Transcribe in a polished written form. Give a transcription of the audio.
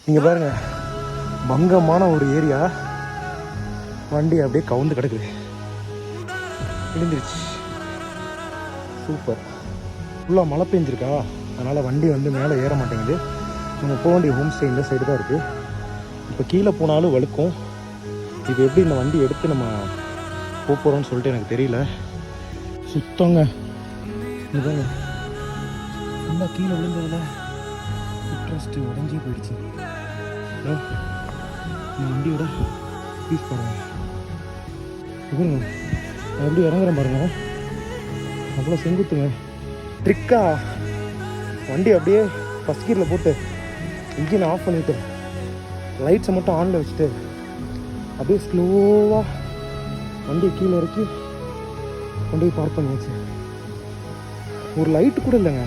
நீங்கள் பாருங்க, பங்கமான ஒரு ஏரியா. வண்டி அப்படியே கவுந்து கிடக்குது, விழுந்துருச்சு. சூப்பர். ஃபுல்லாக மழை பெஞ்சிருக்கா, அதனால் வண்டி வந்து மேலே ஏற மாட்டேங்குது. நம்ம போக வேண்டிய ஹோம் ஸ்டே இந்த சைடு தான் இருக்குது. இப்போ கீழே போனாலும் வழுக்கும். இது எப்படி இந்த வண்டி எடுத்து நம்ம போகிறோம்னு சொல்லிட்டு எனக்கு தெரியல. சுத்தங்க இதுதாங்க, ஃபுல்லாக கீழே விழுந்ததில் ஃபுட்ரெஸ்ட்டு உடஞ்சி போயிடுச்சு. இந்த வண்டியோட பீஸ் பாருங்க. இதுங்க நான் எப்படி இறங்குறேன் பாருங்க, அவ்வளோ செங்குத்துங்க. ட்ரிக்கா வண்டி அப்படியே ஃபஸ்ட் கியரில் போட்டு இன்ஜின் ஆஃப் பண்ணிவிட்டு லைட்ஸை மட்டும் ஆனில் வச்சுட்டு அப்படியே ஸ்லோவாக வண்டியை கீழே இறக்கி கொண்டு போய் பார்க் பண்ணியாச்சு. ஒரு லைட்டு கூட இல்லைங்க.